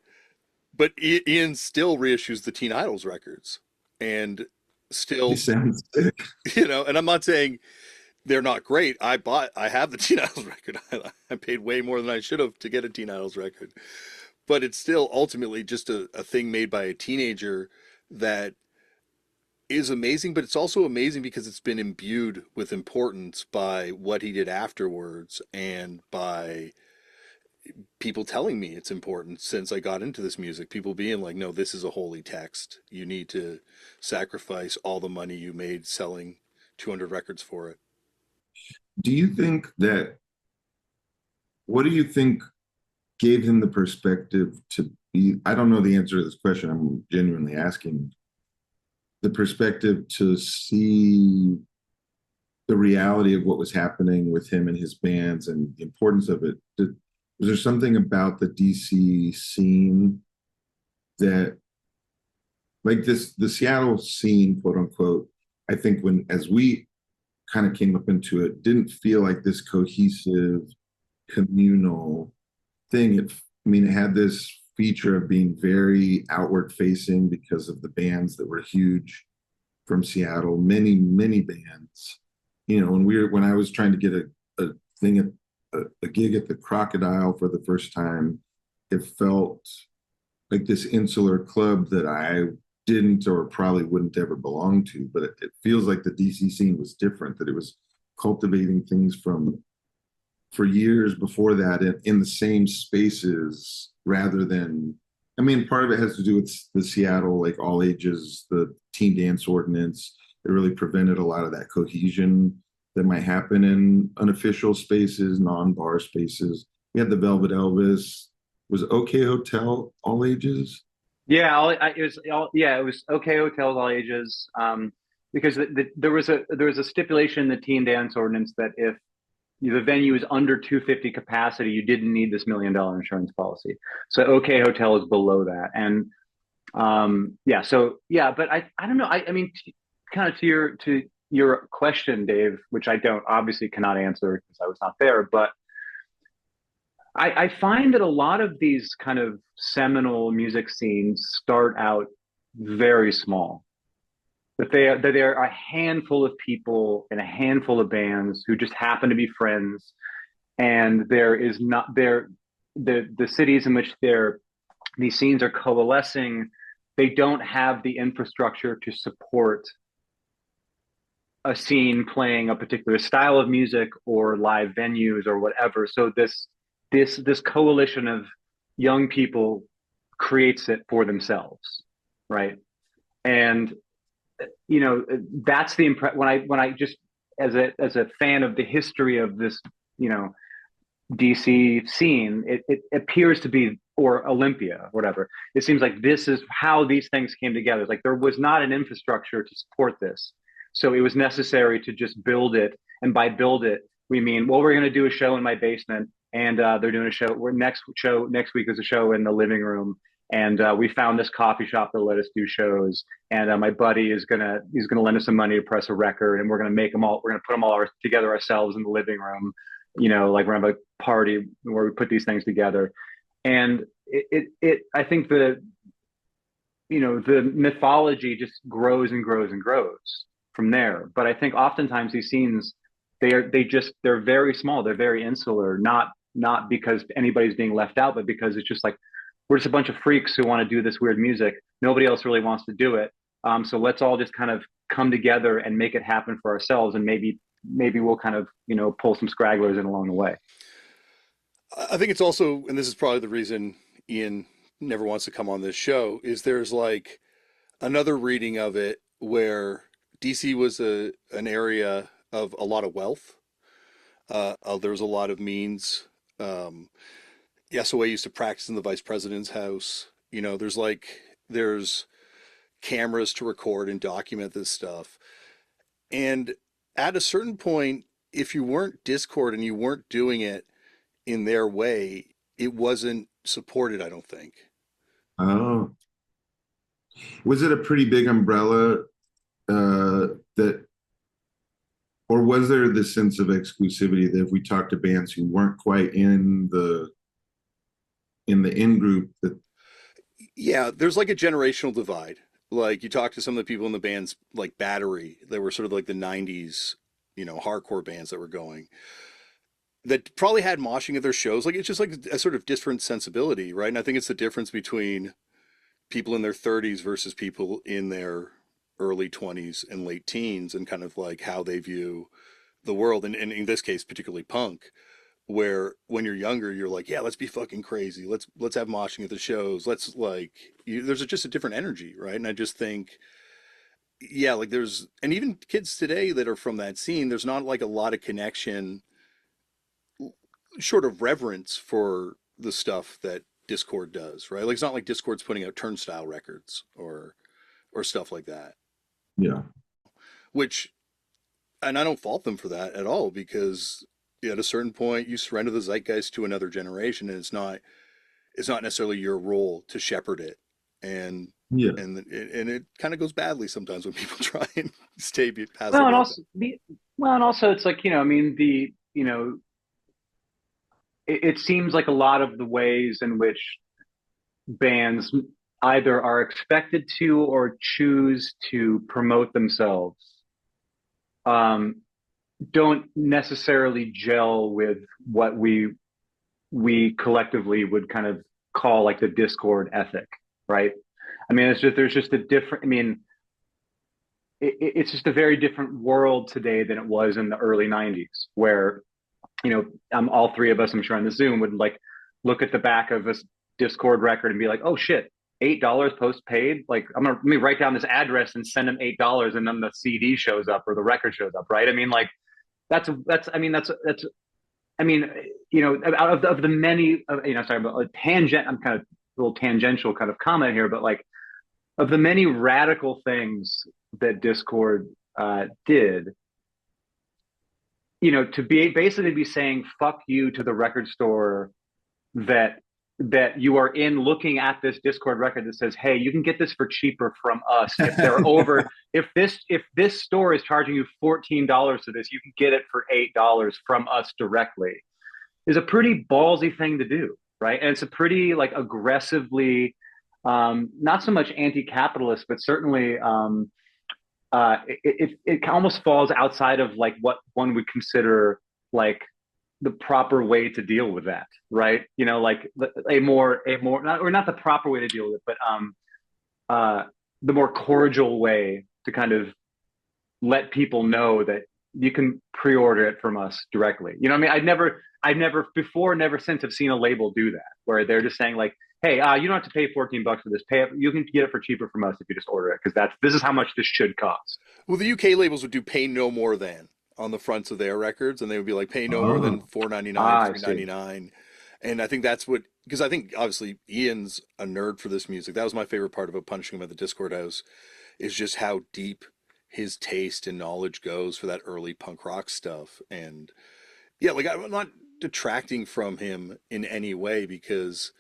but Ian still reissues the Teen Idols records, and He still, sounds sick. and I'm not saying they're not great. I have the Teen Idols record. I paid way more than I should have to get a Teen Idols record, but it's still ultimately just a thing made by a teenager that is amazing. But it's also amazing because it's been imbued with importance by what he did afterwards, and by people telling me it's important since I got into this music. People being like, no, this is a holy text. You need to sacrifice all the money you made selling 200 records for it. Do you think that, what do you think gave him the perspective to be, I don't know the answer to this question, I'm genuinely asking, the perspective to see the reality of what was happening with him and his bands and the importance of it? Was there something about the DC scene that, like the Seattle scene, quote unquote, I think as we kind of came up into it, didn't feel like this cohesive communal thing. It had this feature of being very outward facing because of the bands that were huge from Seattle, many, many bands. When I was trying to get a thing at a gig at the Crocodile for the first time, it felt like this insular club that I didn't or probably wouldn't ever belong to. But it feels like the DC scene was different, that it was cultivating things for years before that in the same spaces, rather than, part of it has to do with the Seattle, like, all ages, the teen dance ordinance. It really prevented a lot of that cohesion that might happen in unofficial spaces, non-bar spaces. We had the Velvet Elvis. Was OK Hotel all ages? Yeah, it was OK Hotels all ages, because there was a stipulation in the teen dance ordinance that if the venue is under 250 capacity, you didn't need this $1 million insurance policy. So OK Hotel is below that, and but I don't know. Kind of to your question, Dave, which I obviously cannot answer because I was not there, but I find that a lot of these kind of seminal music scenes start out very small. That they are a handful of people and a handful of bands who just happen to be friends, and there is not the cities in which these scenes are coalescing. They don't have the infrastructure to support a scene playing a particular style of music or live venues or whatever. So this coalition of young people creates it for themselves, right? And that's the when I just, as a fan of the history of this DC scene, it appears to be or Olympia, or whatever. It seems like this is how these things came together. It's like there was not an infrastructure to support this. So it was necessary to just build it. And by build it, we mean, well, we're going to do a show in my basement, and they're doing a show. Next week is a show in the living room, and we found this coffee shop that let us do shows. And my buddy he's gonna lend us some money to press a record, and we're gonna make them all. We're gonna put them all together ourselves in the living room. Like we're gonna have a party where we put these things together. And I think the mythology just grows and grows and grows from there. But I think oftentimes these scenes, they're very small. They're very insular, not because anybody's being left out, but because it's just like, we're just a bunch of freaks who want to do this weird music. Nobody else really wants to do it. So let's all just kind of come together and make it happen for ourselves. And maybe we'll kind of, pull some scragglers in along the way. I think it's also, and this is probably the reason Ian never wants to come on this show, is there's like another reading of it where DC was an area of a lot of wealth. There was a lot of means. Yasaway used to practice in the vice president's house. There's cameras to record and document this stuff. And at a certain point, if you weren't Dischord and you weren't doing it in their way, it wasn't supported, I don't think. Oh, was it a pretty big umbrella or was there this sense of exclusivity that if we talked to bands who weren't quite in the in group that? Yeah, there's like a generational divide. Like you talk to some of the people in the bands like Battery, that were sort of like the 90s, hardcore bands that were going, that probably had moshing at their shows. Like it's just like a sort of different sensibility, right? And I think it's the difference between people in their 30s versus people in their early 20s and late teens, and kind of like how they view the world. And in this case, particularly punk, where when you're younger, you're like, yeah, let's be fucking crazy. Let's have moshing at the shows. Let's there's just a different energy, right? And I just think, yeah, like and even kids today that are from that scene, there's not like a lot of connection, short of reverence for the stuff that Dischord does, right? Like it's not like Dischord's putting out Turnstile records or stuff like that. Yeah. And I don't fault them for that at all, because at a certain point you surrender the zeitgeist to another generation, and it's not necessarily your role to shepherd it. And Yeah. And it kind of goes badly sometimes when people try and stay passive. And also it's like, it seems like a lot of the ways in which bands either are expected to or choose to promote themselves don't necessarily gel with what we collectively would kind of call like the Dischord ethic, right? I mean, there's just a different, I mean, it's just a very different world today than it was in the early 90s, where, all three of us, I'm sure on the Zoom, would like look at the back of a Dischord record and be like, oh shit, $8 post-paid? Like, let me write down this address and send them $8, and then the CD shows up or the record shows up, right? I mean, like, out of the many, sorry, but a tangent, I'm kind of a little tangential kind of comment here, but like, of the many radical things that Dischord did, to basically be saying fuck you to the record store that you are in, looking at this Dischord record that says, hey, you can get this for cheaper from us. If they're over, if this store is charging you $14 for this, you can get it for $8 from us directly, is a pretty ballsy thing to do, right? And it's a pretty like aggressively, not so much anti-capitalist, but certainly it almost falls outside of like what one would consider like the proper way to deal with that, right? Like a more not the proper way to deal with it, but the more cordial way to kind of let people know that you can pre-order it from us directly. You know what I mean? I've never since have seen a label do that, where they're just saying like, hey, you don't have to pay $14 for this. You can get it for cheaper from us if you just order it, because this is how much this should cost. Well, the UK labels would do pay no more than on the fronts of their records, and they would be like pay no more than $4.99, $3.99. And I think that's what, because I think obviously Ian's a nerd for this music. That was my favorite part about punching him at the Dischord house, is just how deep his taste and knowledge goes for that early punk rock stuff. And yeah, like I'm not detracting from him in any way because,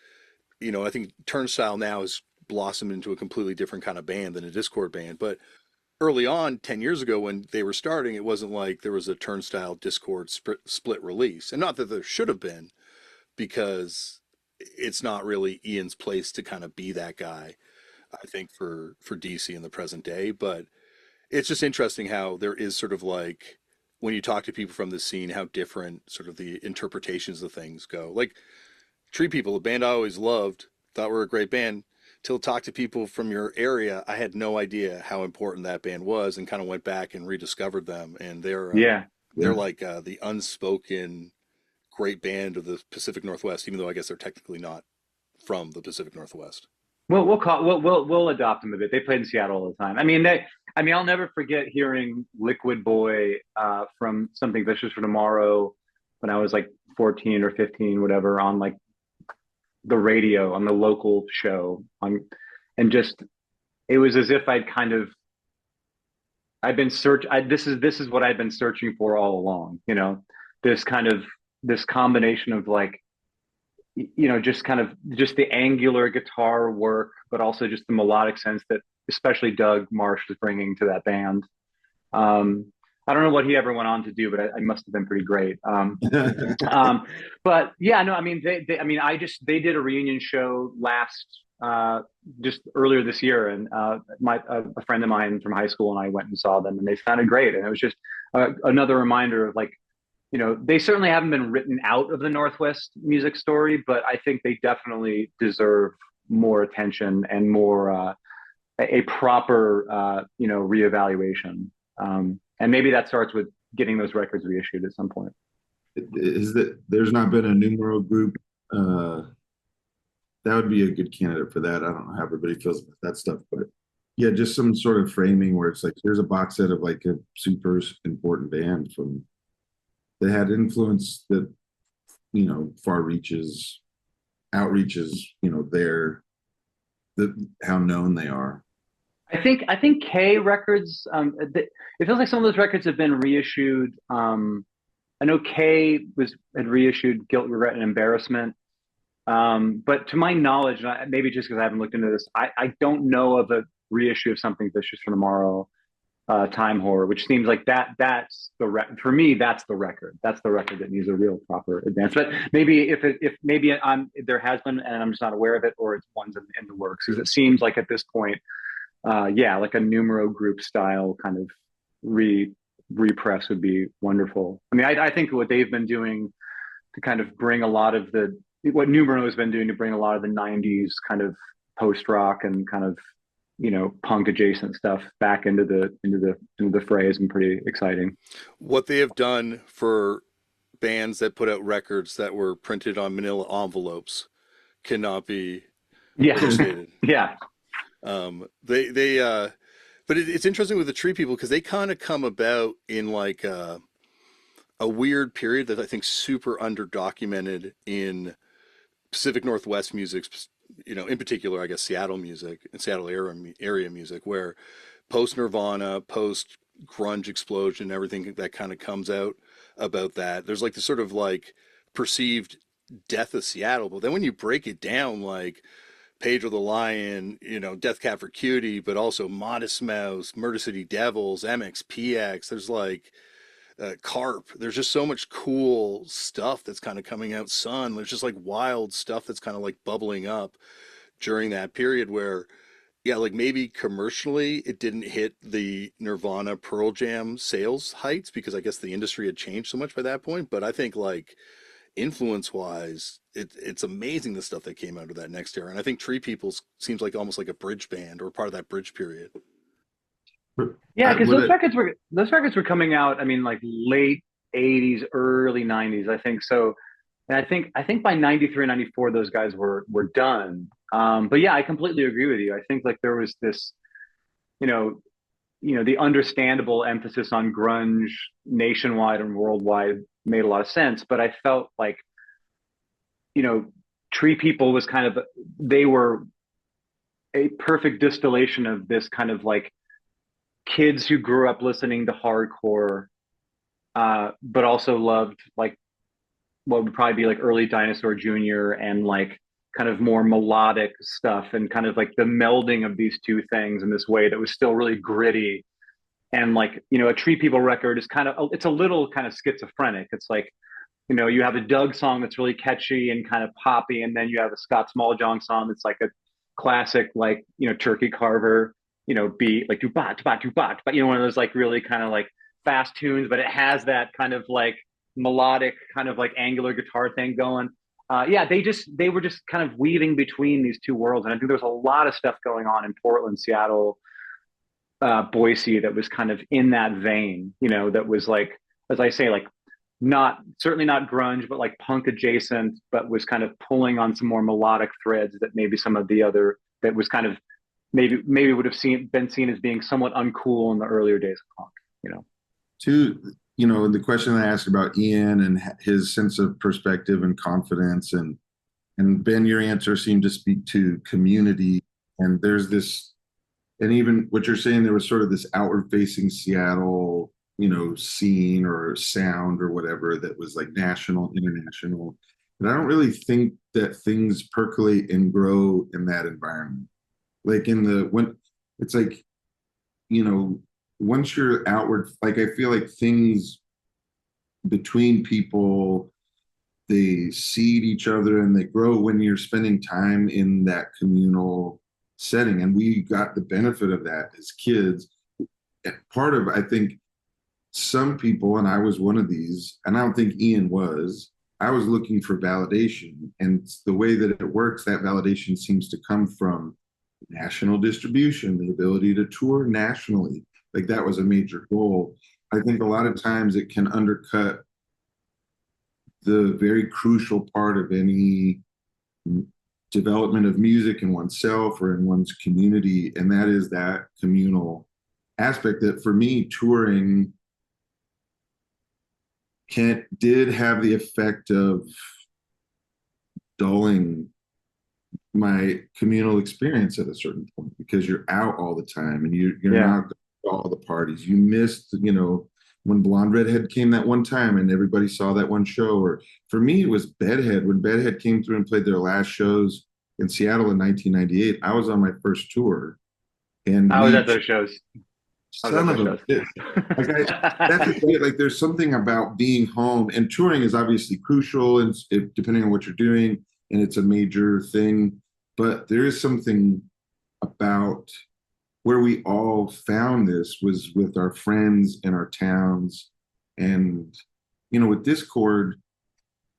you know, I think Turnstile now has blossomed into a completely different kind of band than a Dischord band. But early on, 10 years ago when they were starting, it wasn't like there was a Turnstile Dischord split release. And not that there should have been, because it's not really Ian's place to kind of be that guy, I think, for DC in the present day. But it's just interesting how there is sort of like, when you talk to people from the scene, how different sort of the interpretations of things go. Like Treepeople, a band I always loved, thought were a great band, till talk to people from your area. I had no idea how important that band was, and kind of went back and rediscovered them. And Yeah. they're like the unspoken great band of the Pacific Northwest, even though I guess they're technically not from the Pacific Northwest. We'll adopt them a bit. They played in Seattle all the time. I mean, I'll never forget hearing Liquid Boy from Something Vicious for Tomorrow when I was like 14 or 15, whatever, on like the radio on the local show on, and just it was as if I'd been this is what I'd been searching for all along, you know, this kind of this combination of like, you know, just kind of just the angular guitar work, but also just the melodic sense that especially Doug Marsh was bringing to that band. I don't know what he ever went on to do, but I must have been pretty great. But yeah, no, I mean, they did a reunion show just earlier this year, and a friend of mine from high school and I went and saw them, and they sounded great. And it was just another reminder of like, you know, they certainly haven't been written out of the Northwest music story, but I think they definitely deserve more attention and more a proper, you know, reevaluation. And maybe that starts with getting those records reissued at some point. Is that there's not been a numero group? That would be a good candidate for that. I don't know how everybody feels about that stuff, but yeah, just some sort of framing where it's like there's a box set of like a super important band from that had influence that, you know, far reaches, outreaches, you know, how known they are. I think K records. It feels like some of those records have been reissued. I know K had reissued Guilt, Regret, and Embarrassment. But to my knowledge, and maybe just because I haven't looked into this, I don't know of a reissue of Something Vicious for Tomorrow, Time Horror, which seems like that's for me. That's the record. That's the record that needs a real proper advance. But maybe if there has been and I'm just not aware of it, or it's one's in the works, because it seems like at this point. Yeah, like a numero group style kind of repress would be wonderful. I mean, I think what they've been doing to kind of bring a lot of what numero has been doing to bring a lot of the 90s kind of post rock and kind of, you know, punk adjacent stuff back into the fray has been pretty exciting. What they have done for bands that put out records that were printed on manila envelopes cannot be overstated. Yeah. But it's interesting with the Treepeople because they kind of come about in like a weird period that I think super underdocumented in Pacific Northwest music, you know, in particular, I guess Seattle music and Seattle area music, where post Nirvana, post grunge explosion, everything that kind of comes out about that. There's like this sort of like perceived death of Seattle, but then when you break it down, like Pedro the Lion, you know, Death Cab for Cutie, but also Modest Mouse, Murder City Devils, MXPX. There's like Carp. There's just so much cool stuff that's kind of coming out. Sun. There's just like wild stuff that's kind of like bubbling up during that period where, yeah, like maybe commercially it didn't hit the Nirvana Pearl Jam sales heights because I guess the industry had changed so much by that point. But I think like influence wise, it's amazing the stuff that came out of that next era. And I think Treepeople seems like almost like a bridge band or part of that bridge period. Yeah, because those records were coming out, I mean, like late 80s, early 90s, I think. So and I think by 93, 94, those guys were done. But yeah, I completely agree with you. I think like there was this, you know, the understandable emphasis on grunge nationwide and worldwide made a lot of sense, but I felt like you know, Treepeople was kind of, they were a perfect distillation of this kind of like kids who grew up listening to hardcore, but also loved like what would probably be like early Dinosaur Jr. and like kind of more melodic stuff, and kind of like the melding of these two things in this way that was still really gritty. And like, you know, a Treepeople record is kind of, it's a little kind of schizophrenic. It's like, you know, you have a Doug song that's really catchy and kind of poppy, and then you have a Scott Smalljohn song that's like a classic, like, you know, Turkey Carver, you know, beat, like do ba ba do ba, but you know, one of those like really kind of like fast tunes, but it has that kind of like melodic kind of like angular guitar thing going. Yeah, they were just kind of weaving between these two worlds, and I think there was a lot of stuff going on in Portland, Seattle, Boise that was kind of in that vein, you know, that was like, as I say, like not certainly not grunge, but like punk adjacent, but was kind of pulling on some more melodic threads that maybe some of the other, that was kind of maybe would have been seen as being somewhat uncool in the earlier days of punk, you know. To, you know, the question I asked about Ian and his sense of perspective and confidence, and Ben, your answer seemed to speak to community. And there's this, and even what you're saying, there was sort of this outward facing Seattle, you know, scene or sound or whatever that was like national, international. And I don't really think that things percolate and grow in that environment. Like in the, when it's like, you know, once you're outward, like I feel like things between people, they seed each other and they grow when you're spending time in that communal setting. And we got the benefit of that as kids. Part of, I think, some people, and I was one of these, and I don't think Ian was, I was looking for validation. And the way that it works, that validation seems to come from national distribution, the ability to tour nationally. Like that was a major goal. I think a lot of times it can undercut the very crucial part of any development of music in oneself or in one's community, and that is that communal aspect that for me touring did have the effect of dulling my communal experience at a certain point, because you're out all the time and you're Yeah. not going to all the parties. You missed, you know, when Blonde Redhead came that one time and everybody saw that one show. Or for me, it was Bedhead. When Bedhead came through and played their last shows in Seattle in 1998, I was on my first tour. And I was at those shows. I was at son of those a bitch. Like that's the thing. Like there's something about being home, and touring is obviously crucial, and depending on what you're doing, and it's a major thing. But there is something about where we all found this was with our friends in our towns, and you know, with Dischord,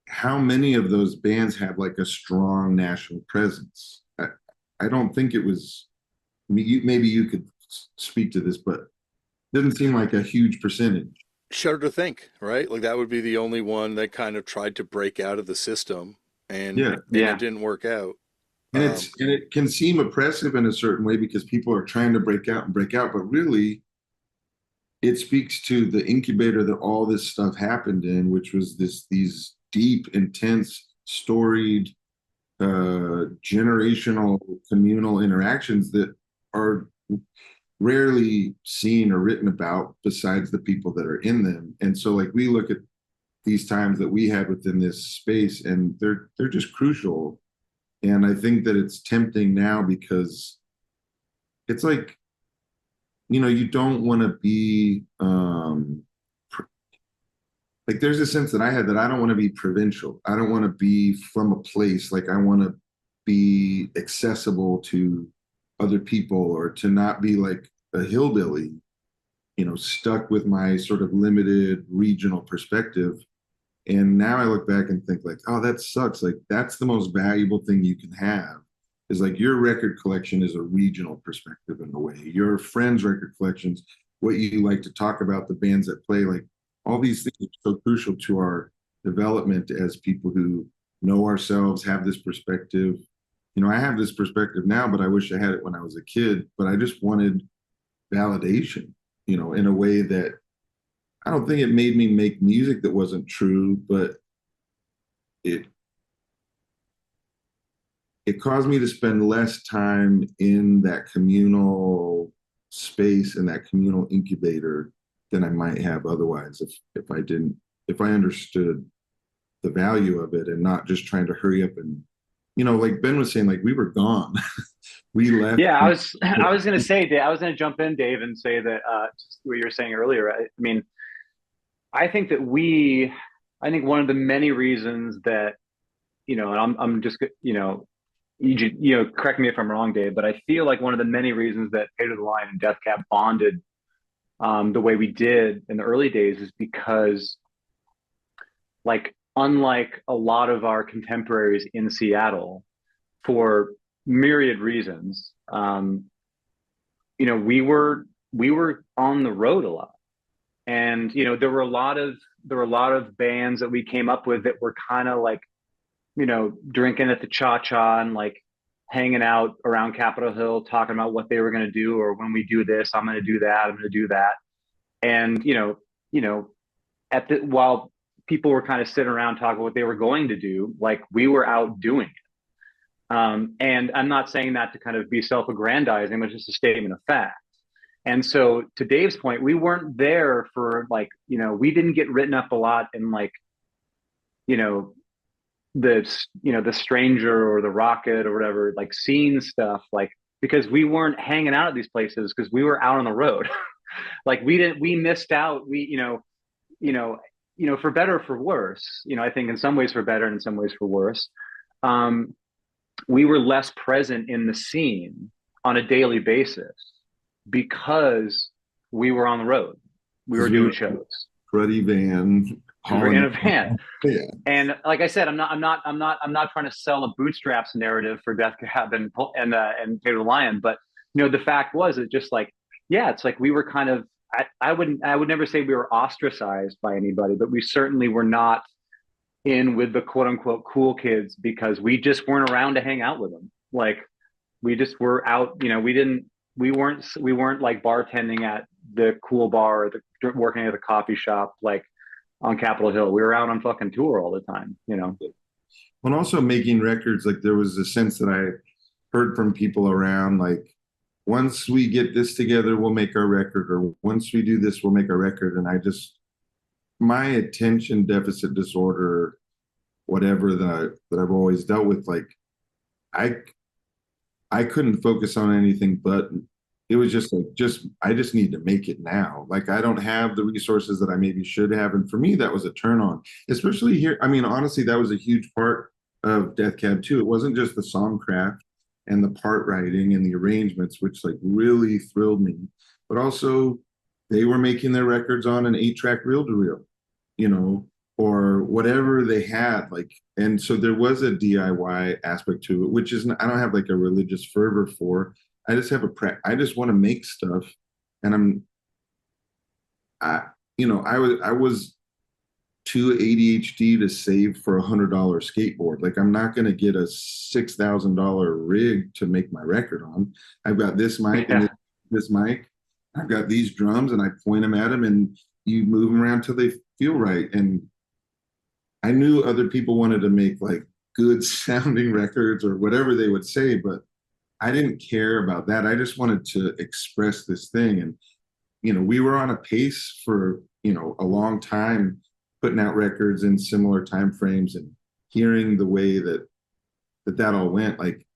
how many of those bands had like a strong national presence? I don't think it was. Maybe you could speak to this, but it doesn't seem like a huge percentage. Shudder to think, right? Like that would be the only one that kind of tried to break out of the system, and Yeah. and it Yeah. didn't work out. And it can seem oppressive in a certain way because people are trying to break out and break out, but really it speaks to the incubator that all this stuff happened in, which was these deep, intense, storied, generational communal interactions that are rarely seen or written about besides the people that are in them. And so like we look at these times that we had within this space, and they're just crucial. And I think that it's tempting now because it's like, you know, you don't want to be like there's a sense that I had that I don't want to be provincial. I don't want to be from a place. Like I want to be accessible to other people, or to not be like a hillbilly, you know, stuck with my sort of limited regional perspective. And now I look back and think like, oh, that sucks. Like that's the most valuable thing you can have, is like your record collection is a regional perspective in a way. Your friends' record collections, what you like to talk about, the bands that play, like all these things are so crucial to our development as people who know ourselves, have this perspective. You know, I have this perspective now, but I wish I had it when I was a kid. But I just wanted validation, you know, in a way that I don't think it made me make music that wasn't true, but it it caused me to spend less time in that communal space and that communal incubator than I might have otherwise if I understood the value of it and not just trying to hurry up and, like Ben was saying, like we were gone. We left. Yeah, I was going to say, Dave, I was going to jump in, Dave, and say that just what you were saying earlier. I mean, I think that I think one of the many reasons that, and I'm just, correct me if I'm wrong, Dave, but I feel like one of the many reasons that Pedro the Lion and Death Cab bonded the way we did in the early days is because, like, unlike a lot of our contemporaries in Seattle, for myriad reasons, we were on the road a lot, and there were a lot of bands that we came up with that were kind of like, drinking at the cha-cha and like hanging out around Capitol Hill, talking about what they were going to do, or when we do this, I'm going to do that, I'm going to do that, and while people were kind of sitting around talking what they were going to do, like we were out doing it. And I'm not saying that to kind of be self-aggrandizing, but just a statement of fact. And so to Dave's point, we weren't there for like, we didn't get written up a lot in like, the stranger or the rocket or whatever, like scene stuff, like, because we weren't hanging out at these places because we were out on the road. Like we missed out. For better or for worse, I think in some ways for better and in some ways for worse. We were less present in the scene on a daily basis because we were on the road. We were doing shows. Cruddy van. We were in a van. Yeah. And like I said, I'm not trying to sell a bootstraps narrative for Death Cab and Pedro the Lion, but the fact was it just like, yeah, it's like we were kind of, I would never say we were ostracized by anybody, but we certainly were not in with the quote unquote cool kids because we just weren't around to hang out with them. Like we just were out, we weren't like bartending at the cool bar or working at the coffee shop, like on Capitol Hill. We were out on fucking tour all the time, And also making records, like there was a sense that I heard from people around, like, once we get this together, we'll make our record, or once we do this, we'll make our record. And my attention deficit disorder, whatever that I've always dealt with, like I couldn't focus on anything but it was just like, I just need to make it now. Like I don't have the resources that I maybe should have. And for me, that was a turn on, especially here. I mean, honestly, that was a huge part of Death Cab too. It wasn't just the songcraft and the part writing and the arrangements, which like really thrilled me, but also they were making their records on an 8-track reel-to-reel, or whatever they had, like, and so there was a DIY aspect to it, which is, I don't have like a religious fervor for. I just have I just want to make stuff, and I was too ADHD to save for $100 skateboard. Like I'm not going to get a $6,000 rig to make my record on. I've got this mic and this mic. I've got these drums, and I point them at them, and you move them around till they feel right. And I knew other people wanted to make like good sounding records or whatever they would say, but I didn't care about that. I just wanted to express this thing. And, we were on a pace for, a long time, putting out records in similar time frames, and hearing the way that all went. Like,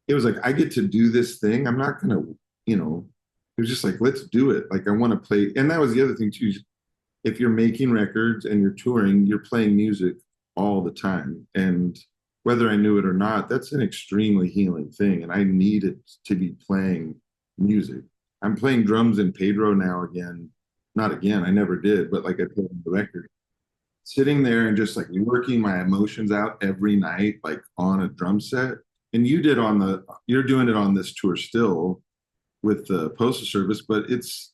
it was like, I get to do this thing. I'm not going to, it was just like, let's do it. Like, I want to play. And that was the other thing too. If you're making records and you're touring, you're playing music all the time. And whether I knew it or not, that's an extremely healing thing. And I needed to be playing music. I'm playing drums in Pedro now again. Not again, I never did, but like I played on the record. Sitting there and just like working my emotions out every night, like on a drum set. And you're doing it on this tour still with the Postal Service, but it's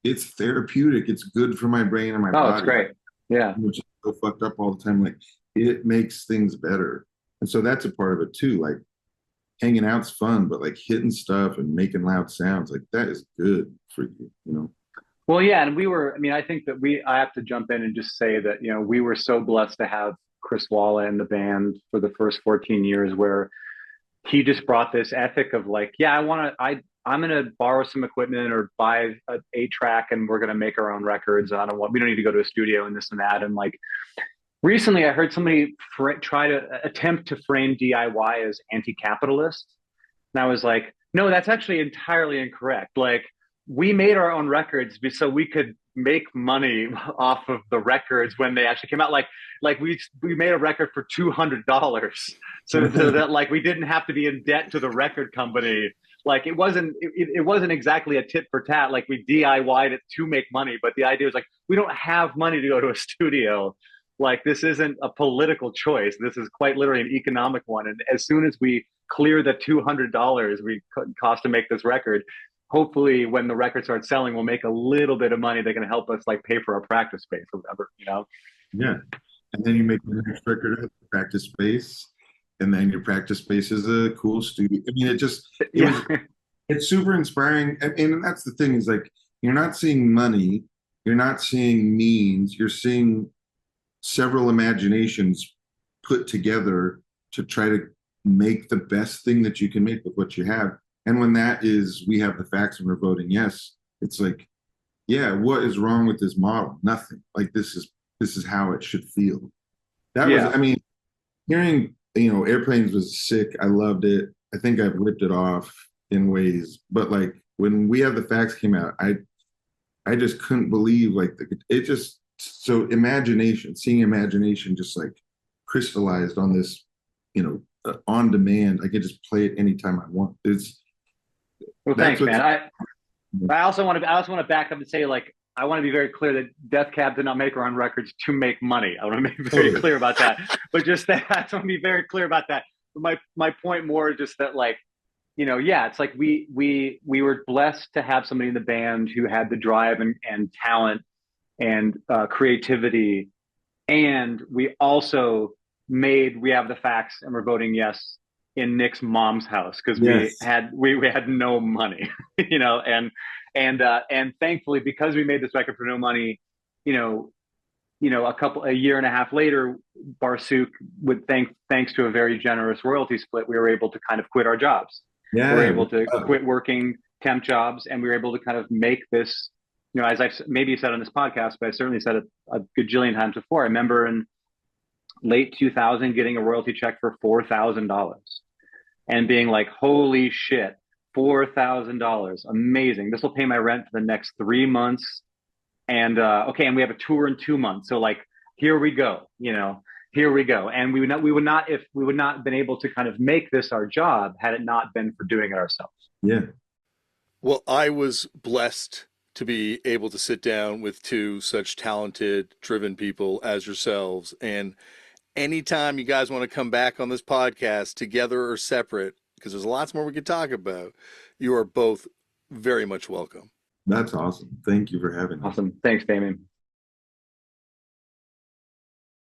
therapeutic. It's good for my brain and my body. Oh, it's great. Yeah. Which is so fucked up all the time. Like, it makes things better. And so that's a part of it too. Like hanging out's fun, but like hitting stuff and making loud sounds, like that is good for you, Well, yeah. And I think that I have to jump in and just say that, we were so blessed to have Chris Walla and the band for the first 14 years, where he just brought this ethic of like, yeah, I'm going to borrow some equipment or buy a 8-track and we're going to make our own records. We don't need to go to a studio and this and that. And like recently I heard somebody try to attempt to frame DIY as anti-capitalist. And I was like, no, that's actually entirely incorrect. Like we made our own records so we could make money off of the records when they actually came out. Like we made a record for $200 so that like we didn't have to be in debt to the record company. Like it wasn't exactly a tit for tat. Like we DIY'd it to make money, but the idea was like, we don't have money to go to a studio. Like this isn't a political choice. This is quite literally an economic one. And as soon as we clear the $200 we cost to make this record, hopefully when the record starts selling, we'll make a little bit of money that can help us like pay for our practice space or whatever, you know? Yeah. And then you make the next record at the practice space, and then your practice space is a cool studio. I mean, it's super inspiring. And that's the thing is like, you're not seeing money, you're not seeing means, you're seeing several imaginations put together to try to make the best thing that you can make with what you have. And when that is, we have the facts and we're voting yes, it's like, yeah, what is wrong with this model? Nothing. Like this is how it should feel. That was, I mean, hearing, Airplanes was sick. I loved it. I think I've ripped it off in ways, but like when We Have the Facts came out, I just couldn't believe like so seeing imagination just like crystallized on this, on demand. I can just play it anytime I want. Well, thanks, man. I also want to back up and say, like, I want to be very clear that Death Cab did not make our own records to make money. I want to make very clear about that. But just that, I want to be very clear about that. But my point more is just that, like, it's like we were blessed to have somebody in the band who had the drive and talent and creativity, and we also made We Have the Facts and we're voting yes in Nick's mom's house because we had no money, and thankfully because we made this record for no money, a year and a half later, Barsuk thanks to a very generous royalty split, we were able to kind of quit our jobs. Yeah, we were able to quit working temp jobs, and we were able to kind of make this, as I've maybe said on this podcast, but I certainly said it a gajillion times before. I remember in late 2000 getting a royalty check for $4,000 and being like, holy shit, $4,000, amazing, this will pay my rent for the next 3 months, and and we have a tour in 2 months, so like here we go, here we go. And we would not have been able to kind of make this our job had it not been for doing it ourselves. Yeah. Well, I was blessed to be able to sit down with two such talented, driven people as yourselves. And anytime you guys want to come back on this podcast, together or separate, because there's lots more we could talk about, you are both very much welcome. That's awesome. Thank you for having us. Awesome. Thanks, Damian.